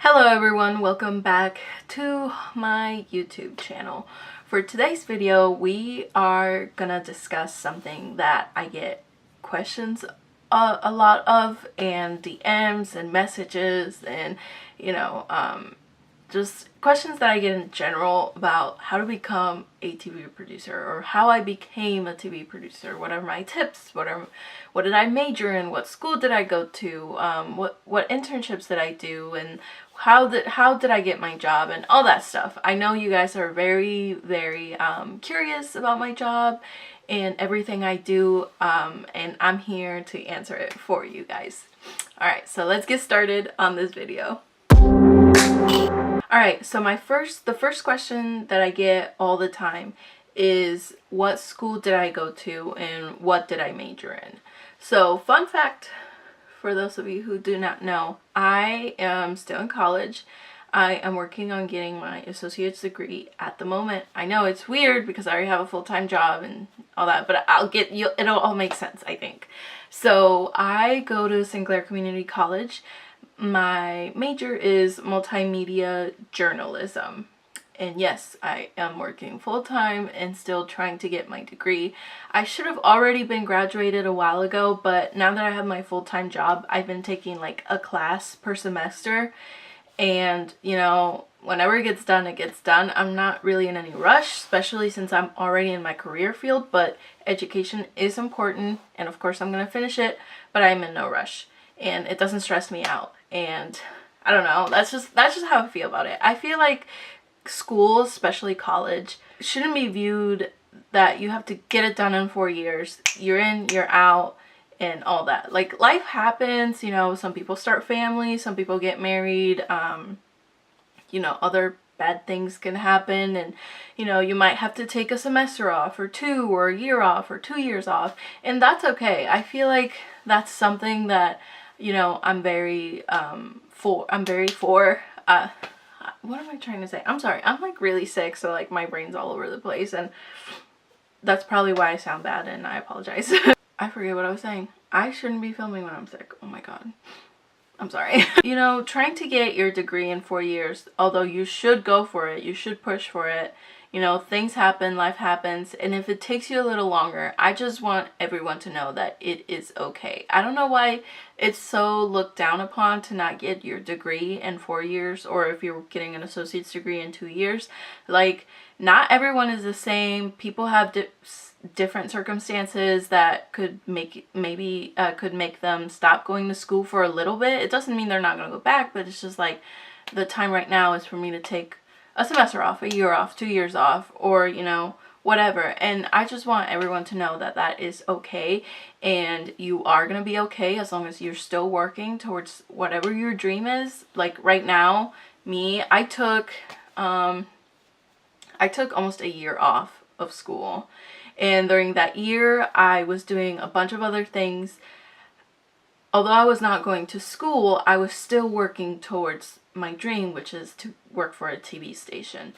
Hello everyone, welcome back to my YouTube channel. For today's video, we are gonna discuss something that I get questions a lot of, and DMs and messages and just questions that I get in general about how to become a TV producer, or how I became a TV producer. What are my tips? What did I major in? What school did I go to? What internships did I do? And how did I get my job and all that stuff. I know you guys are very curious about my job and everything I do, and I'm here to answer it for you guys. Alright, so let's get started on this video. Alright, so the first question that I get all the time is, what school did I go to and what did I major in? So, fun fact, for those of you who do not know, I am still in college. I am working on getting my associate's degree at the moment. I know it's weird because I already have a full-time job and all that, but it'll all make sense, I think. So I go to Sinclair Community College. My major is multimedia journalism. And yes, I am working full-time and still trying to get my degree. I should have already been graduated a while ago, but now that I have my full-time job, I've been taking like a class per semester. And, you know, whenever it gets done, it gets done. I'm not really in any rush, especially since I'm already in my career field, but education is important. And of course, I'm going to finish it, but I'm in no rush. And it doesn't stress me out. And I don't know, that's just how I feel about it. I feel like school, especially college, shouldn't be viewed that you have to get it done in 4 years. You're in, you're out, and all that. Like, life happens, you know, some people start families, some people get married, you know, other bad things can happen, and, you know, you might have to take a semester off, or two, or a year off, or 2 years off, and that's okay. I feel like that's something that, you know, I'm very for. What am I trying to say? I'm sorry, I'm like really sick, so like my brain's all over the place, and that's probably why I sound bad, and I apologize. I forget what I was saying. I shouldn't be filming when I'm sick. Oh my god. I'm sorry. You know, trying to get your degree in 4 years, although you should go for it, you should push for it. You know, things happen, life happens, and if it takes you a little longer, I just want everyone to know that it is okay. I don't know why it's so looked down upon to not get your degree in 4 years, or if you're getting an associate's degree in 2 years. Like, not everyone is the same. People have different circumstances that could make them stop going to school for a little bit. It doesn't mean they're not going to go back, but it's just like, the time right now is for me to take a semester off, a year off, 2 years off, or, you know, whatever. And I just want everyone to know that that is okay, and you are going to be okay as long as you're still working towards whatever your dream is. Like right now, me, I took almost a year off of school, and during that year I was doing a bunch of other things. Although I was not going to school, I was still working towards my dream, which is to work for a TV station.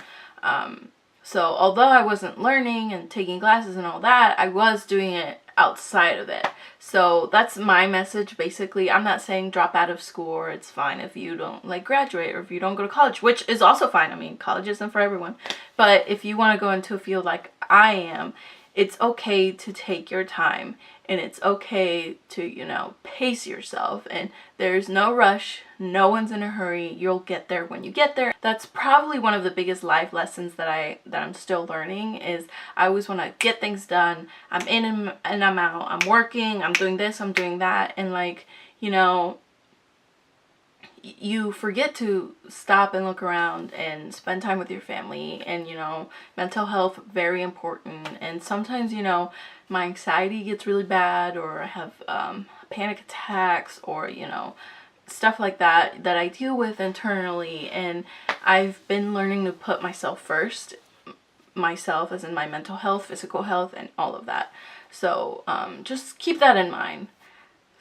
So although I wasn't learning and taking classes and all that, I was doing it outside of it. So that's my message, basically. I'm not saying drop out of school, or it's fine if you don't like graduate, or if you don't go to college, which is also fine. I mean, college isn't for everyone. But if you want to go into a field like I am, it's okay to take your time, and it's okay to, you know, pace yourself, and there's no rush. No one's in a hurry. You'll get there when you get there. That's probably one of the biggest life lessons that I'm still learning, is I always want to get things done. I'm in and I'm out. I'm working, I'm doing this, I'm doing that, and like, you know, you forget to stop and look around and spend time with your family. And, you know, mental health, very important. And sometimes, you know, my anxiety gets really bad, or I have panic attacks, or, you know, stuff like that I deal with internally. And I've been learning to put myself first, myself as in my mental health, physical health, and all of that. So just keep that in mind.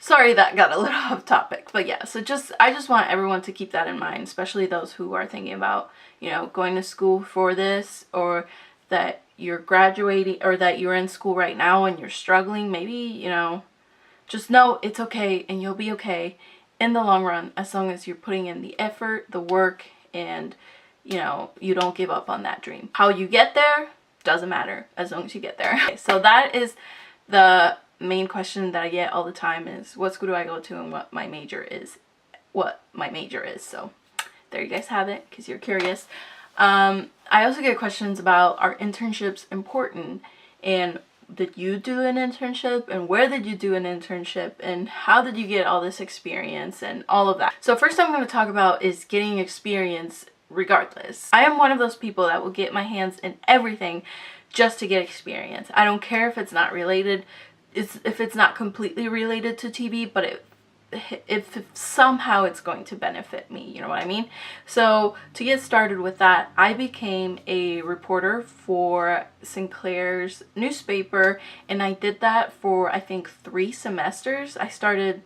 Sorry, that got a little off topic, but yeah, so I just want everyone to keep that in mind, especially those who are thinking about, you know, going to school for this, or that you're graduating, or that you're in school right now and you're struggling. Maybe, you know, just know it's okay, and you'll be okay, in the long run, as long as you're putting in the effort, the work, and you know, you don't give up on that dream. How you get there doesn't matter as long as you get there. Okay, so that is the main question that I get all the time, is what school do I go to and what my major is. So there you guys have it, because you're curious. I also get questions about, are internships important, and did you do an internship, and where did you do an internship, and how did you get all this experience, and all of that. So first I'm going to talk about is getting experience regardless. I am one of those people that will get my hands in everything just to get experience. I don't care if it's not related, if it's not completely related to TV, but if somehow it's going to benefit me, you know what I mean? So to get started with that, I became a reporter for Sinclair's newspaper, and I did that for I think 3 semesters. I started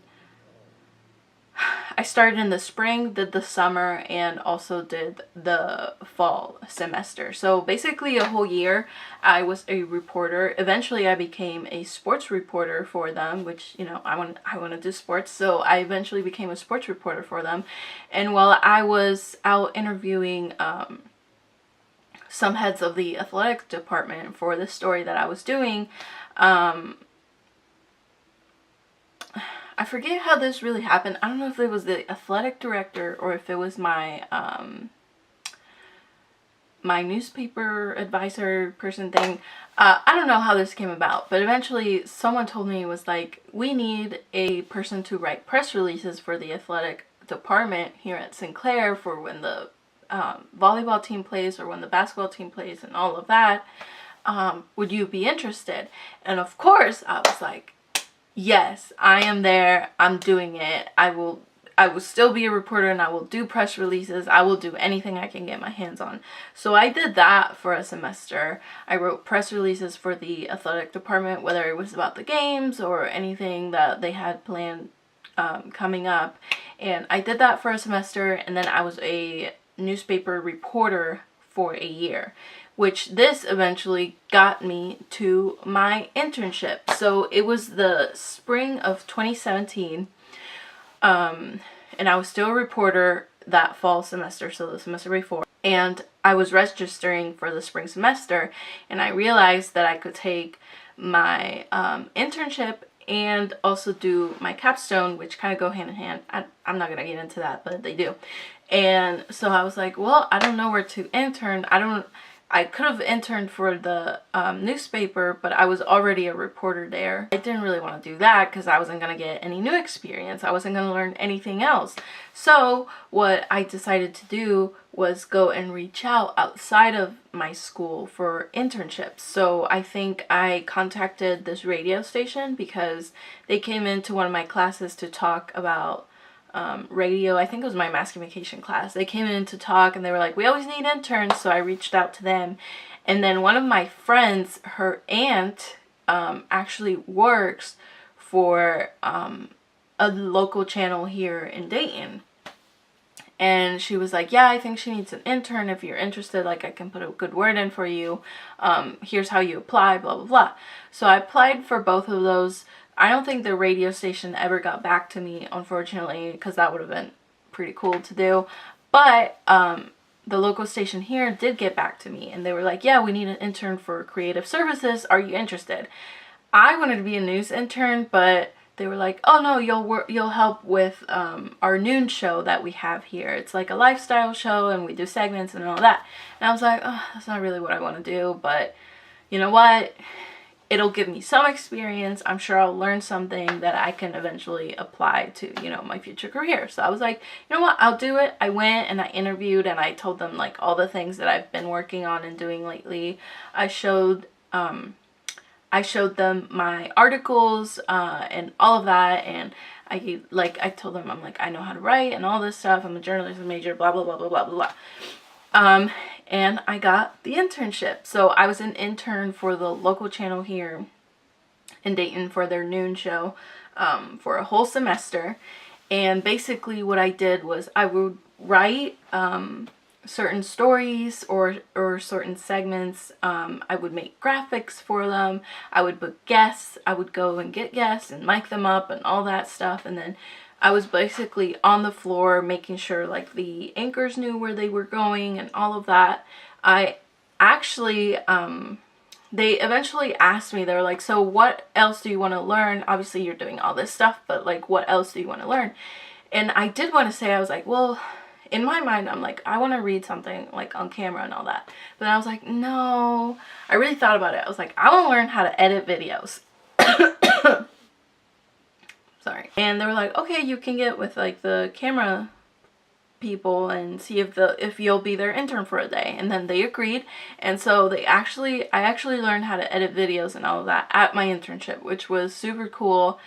in the spring, did the summer, and also did the fall semester. So basically a whole year I was a reporter. Eventually I became a sports reporter for them, which, you know, I want to do sports, so I eventually became a sports reporter for them. And while I was out interviewing some heads of the athletic department for the story that I was doing, I forget how this really happened. I don't know if it was the athletic director or if it was my my newspaper advisor person thing. I don't know how this came about, but eventually someone told me, it was like, we need a person to write press releases for the athletic department here at Sinclair for when the volleyball team plays or when the basketball team plays and all of that. Would you be interested? And of course I was like, yes, I am there. I'm doing it. I will still be a reporter, and I will do press releases. I will do anything I can get my hands on. So I did that for a semester. I wrote press releases for the athletic department, whether it was about the games or anything that they had planned coming up. And I did that for a semester, and then I was a newspaper reporter for a year, which this eventually got me to my internship. So it was the spring of 2017, and I was still a reporter that fall semester, so the semester before, and I was registering for the spring semester, and I realized that I could take my internship and also do my capstone, which kind of go hand in hand. I'm not gonna get into that, but they do. And so I was like, well, I don't know where to intern. I could have interned for the newspaper, but I was already a reporter there. I didn't really want to do that because I wasn't going to get any new experience. I wasn't going to learn anything else. So what I decided to do was go and reach out outside of my school for internships. So I think I contacted this radio station because they came into one of my classes to talk about radio. I think it was my mass communication class. They came in to talk and they were like, we always need interns. So I reached out to them, and then one of my friends, her aunt actually works for a local channel here in Dayton, and she was like, yeah, I think she needs an intern. If you're interested, like, I can put a good word in for you. Here's how you apply, blah blah blah. So I applied for both of those. I don't think the radio station ever got back to me, unfortunately, because that would have been pretty cool to do. But the local station here did get back to me, and they were like, yeah, we need an intern for creative services. Are you interested? I wanted to be a news intern, but they were like, oh no, you'll help with our noon show that we have here. It's like a lifestyle show, and we do segments and all that. And I was like, oh, that's not really what I want to do, but you know what? It'll give me some experience. I'm sure I'll learn something that I can eventually apply to, you know, my future career. So I was like, you know what, I'll do it. I went and I interviewed, and I told them like all the things that I've been working on and doing lately. I showed them my articles and all of that, and I told them, I'm like, I know how to write and all this stuff. I'm a journalism major, blah blah blah blah blah blah. And I got the internship. So I was an intern for the local channel here in Dayton for their noon show for a whole semester. And basically what I did was I would write certain stories or certain segments. I would make graphics for them. I would book guests. I would go and get guests and mic them up and all that stuff. And then I was basically on the floor making sure like the anchors knew where they were going and all of that. I actually, they eventually asked me, they were like, so what else do you want to learn? Obviously you're doing all this stuff, but like what else do you want to learn? And I did want to say, I was like, well, in my mind, I'm like, I want to read something like on camera and all that. But I was like, no, I really thought about it. I was like, I want to learn how to edit videos. Sorry. And they were like, okay, you can get with like the camera people and see if you'll be their intern for a day. And then they agreed. And so I actually learned how to edit videos and all of that at my internship, which was super cool.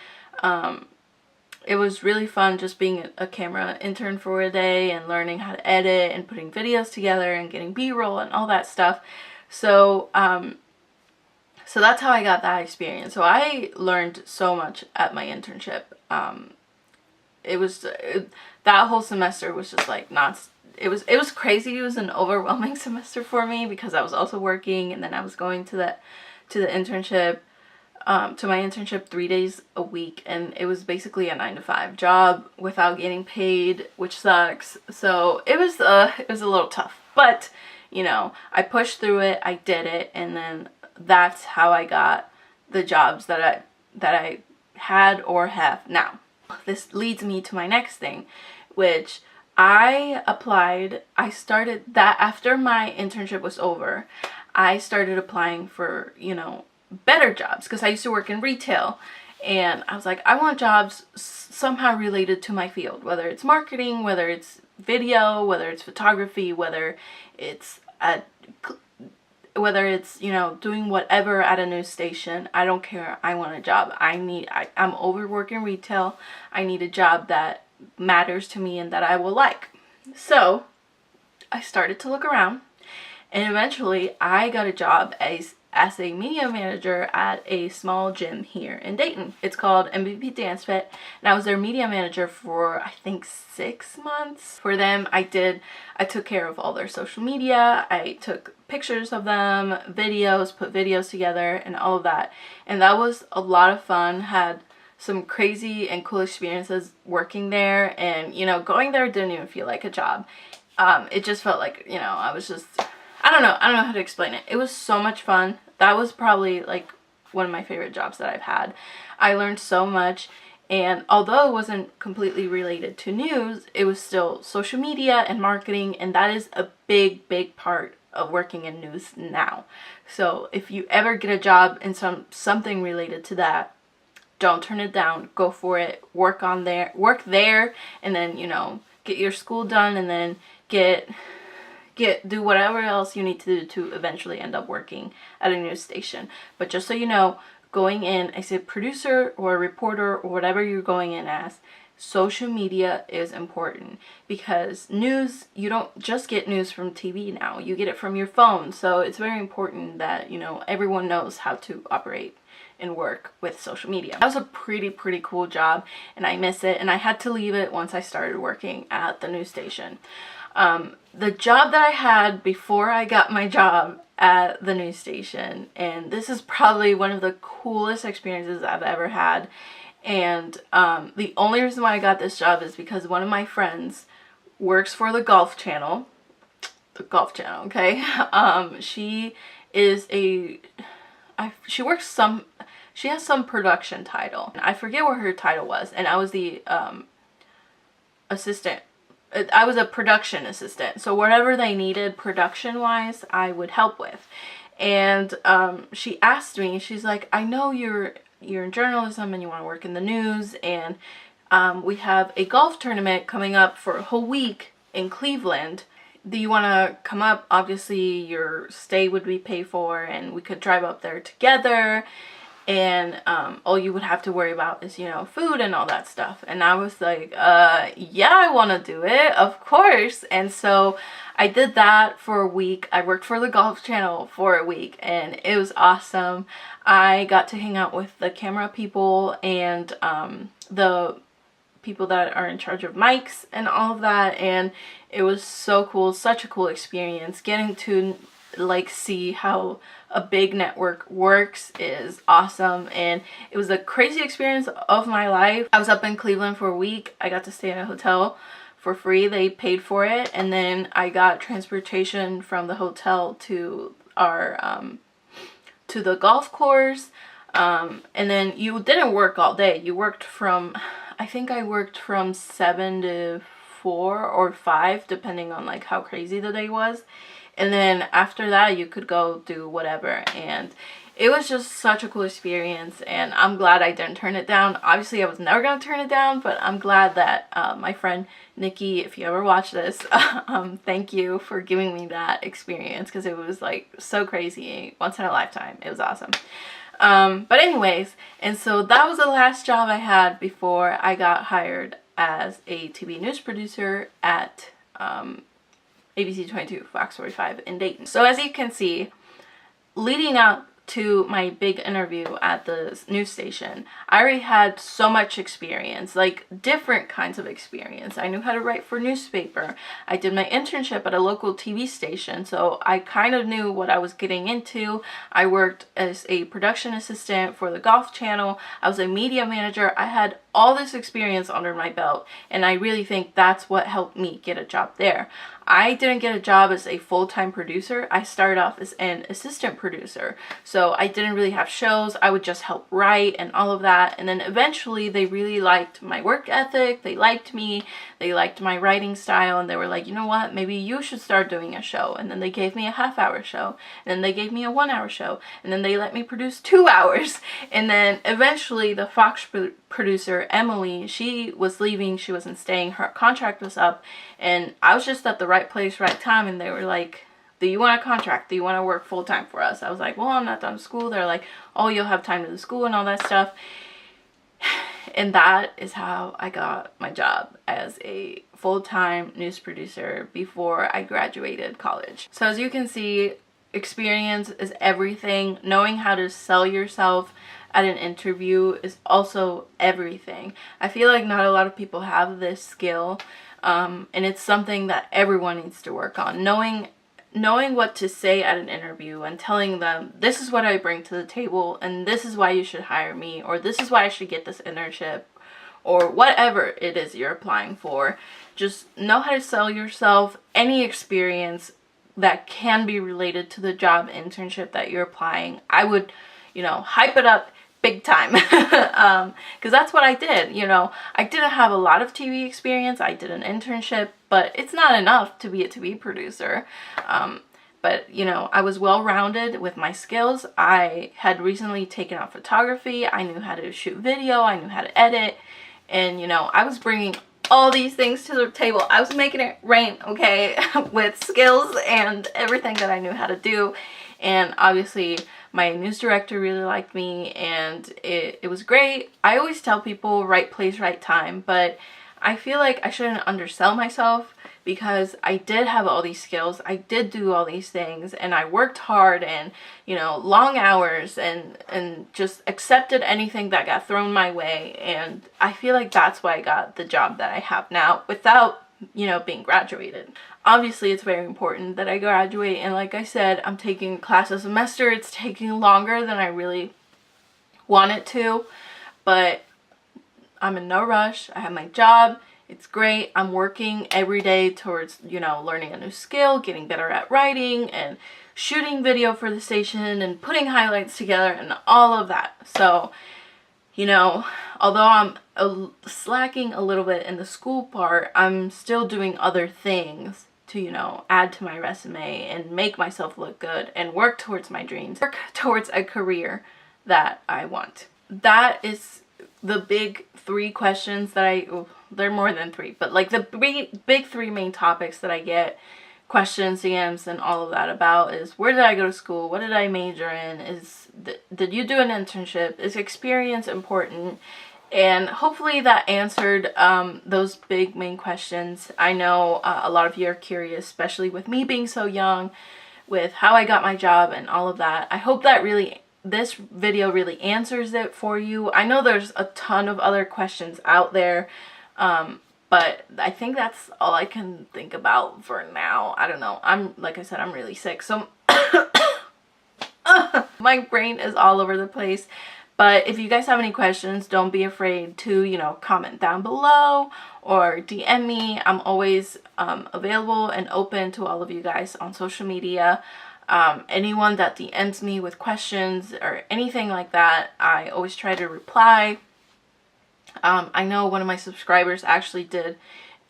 It was really fun just being a camera intern for a day and learning how to edit and putting videos together and getting B-roll and all that stuff. So, so that's how I got that experience. So I learned so much at my internship. That whole semester was just like it was crazy. It was an overwhelming semester for me because I was also working, and then I was going to the internship, to my internship 3 days a week, and it was basically a 9-to-5 job without getting paid, which sucks. So it was a little tough, but you know, I pushed through it, I did it, and then that's how I got the jobs that I had or have now. This leads me to my next thing, which I started that after my internship was over. I started applying for, you know, better jobs because I used to work in retail, and I was like, I want jobs somehow related to my field, whether it's marketing, whether it's video, whether it's photography, whether it's you know, doing whatever at a news station. I don't care. I want a job. I'm overworking retail. I need a job that matters to me and that I will like. So I started to look around, and eventually I got a job as a media manager at a small gym here in Dayton. It's called MVP Dance Fit, and I was their media manager for I think 6 months. For them, I took care of all their social media. I took pictures of them, videos, put videos together, and all of that. And that was a lot of fun. Had some crazy and cool experiences working there, and you know, going there didn't even feel like a job. It just felt like, you know, I was just, I don't know how to explain it. It was so much fun. That was probably like one of my favorite jobs that I've had. I learned so much, and although it wasn't completely related to news, it was still social media and marketing, and that is a big part of working in news now. So if you ever get a job in something related to that, don't turn it down. Go for it. Work there, and then, you know, get your school done, and then do whatever else you need to do to eventually end up working at a news station. But just so you know, going in as a producer or a reporter or whatever you're going in as, social media is important, because news, you don't just get news from TV now, you get it from your phone. So it's very important that, you know, everyone knows how to operate and work with social media. That was a pretty cool job, and I miss it, and I had to leave it once I started working at the news station. The job that I had before I got my job at the news station, and this is probably one of the coolest experiences I've ever had, and the only reason why I got this job is because one of my friends works for the Golf Channel. The Golf Channel, okay? She has some production title. I forget what her title was, and I was the assistant. I was a production assistant, so whatever they needed production-wise, I would help with. And she asked me, she's like, I know you're in journalism and you want to work in the news, and we have a golf tournament coming up for a whole week in Cleveland. Do you want to come up? Obviously, your stay would be paid for, and we could drive up there together. And all you would have to worry about is, you know, food and all that stuff. And I was like, yeah, I want to do it, of course. And so I did that for a week. I worked for the Golf Channel for a week, and it was awesome. I got to hang out with the camera people and the people that are in charge of mics and all of that, and it was so cool. Such a cool experience getting to like see how a big network works is awesome. And it was a crazy experience of my life. I was up in Cleveland for a week. I got to stay in a hotel for free. They paid for it, and then I got transportation from the hotel to our to the golf course. And then you didn't work all day. You worked from, I think I worked from 7 to 4 or 5, depending on like how crazy the day was. And then after that, you could go do whatever. And it was just such a cool experience, and I'm glad I didn't turn it down. Obviously, I was never going to turn it down, but I'm glad that my friend Nikki, if you ever watch this, thank you for giving me that experience, because it was like so crazy, once in a lifetime. It was awesome. But anyways, and so that was the last job I had before I got hired as a TV news producer at ABC 22, Fox 45 in Dayton. So as you can see, leading up to my big interview at the news station, I already had so much experience, like different kinds of experience. I knew how to write for newspaper. I did my internship at a local TV station, so I kind of knew what I was getting into. I worked as a production assistant for the Golf Channel. I was a media manager. I had all this experience under my belt, and I really think that's what helped me get a job there. I didn't get a job as a full-time producer. I started off as an assistant producer. So I didn't really have shows. I would just help write and all of that. And then eventually they really liked my work ethic. They liked me. They liked my writing style. And they were like, you know what? Maybe you should start doing a show. And then they gave me a half-hour show. And then they gave me a 1-hour show. And then they let me produce 2 hours. And then eventually the Fox producer, Emily, she was leaving. She wasn't staying. Her contract was up. And I was just at the right place, right time, and they were like, do you want a contract? Do you want to work full-time for us? I was like, well, I'm not done school. They're like, oh, you'll have time to the school and all that stuff. And that is how I got my job as a full-time news producer before I graduated college. So as you can see, experience is everything. Knowing how to sell yourself at an interview is also everything. I feel like not a lot of people have this skill. And it's something that everyone needs to work on. Knowing what to say at an interview and telling them, this is what I bring to the table, and this is why you should hire me, or this is why I should get this internship, or whatever it is you're applying for. Just know how to sell yourself. Any experience that can be related to the job internship that you're applying, I would, hype it up big time, because that's what I did. I didn't have a lot of TV experience. I did an internship, but it's not enough to be a TV producer. But I was well-rounded with my skills. I had recently taken up photography. I knew how to shoot video. I knew how to edit, and I was bringing all these things to the table. I was making it rain, okay, with skills and everything that I knew how to do. And obviously my news director really liked me, and it was great. I always tell people right place, right time, but I feel like I shouldn't undersell myself, because I did have all these skills. I did do all these things, and I worked hard and, long hours, and just accepted anything that got thrown my way. And I feel like that's why I got the job that I have now without, being graduated. Obviously, it's very important that I graduate, and like I said, I'm taking class a semester. It's taking longer than I really want it to, but I'm in no rush. I have my job. It's great. I'm working every day towards, learning a new skill, getting better at writing, and shooting video for the station, and putting highlights together, and all of that. So, although I'm slacking a little bit in the school part, I'm still doing other things to, add to my resume and make myself look good and work towards my dreams, work towards a career that I want. That is the big 3 questions that they're more than 3, but like the big 3 main topics that I get questions, DMs, and all of that about is, where did I go to school? What did I major in? Did you do an internship? Is experience important? And hopefully that answered those big main questions. I know a lot of you are curious, especially with me being so young, with how I got my job and all of that. I hope that this video really answers it for you. I know there's a ton of other questions out there, But I think that's all I can think about for now. I don't know. Like I said, I'm really sick. So my brain is all over the place. But if you guys have any questions, don't be afraid to, you know, comment down below or DM me. I'm always available and open to all of you guys on social media. Anyone that DMs me with questions or anything like that, I always try to reply. I know one of my subscribers actually did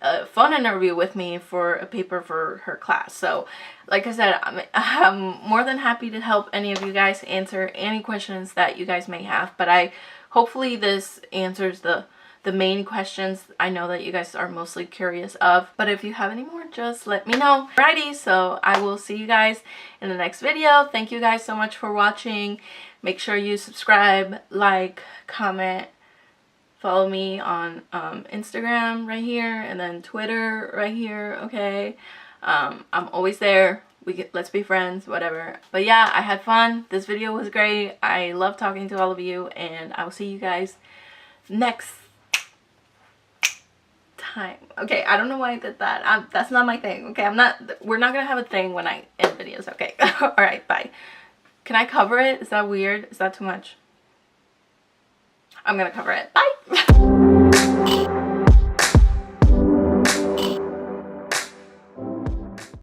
a phone interview with me for a paper for her class. So like I said, I'm more than happy to help any of you guys answer any questions that you guys may have. But hopefully this answers the main questions I know that you guys are mostly curious of. But if you have any more, just let me know. Alrighty, so I will see you guys in the next video. Thank you guys so much for watching. Make sure you subscribe, like, comment, follow me on Instagram right here, and then Twitter right here, okay? I'm always there. Let's be friends, whatever. But yeah, I had fun. This video was great. I love talking to all of you, and I will see you guys next time. Okay, I don't know why I did that. That's not my thing, okay? We're not gonna have a thing when I end videos, okay? Alright, bye. Can I cover it? Is that weird? Is that too much? I'm gonna cover it. Bye!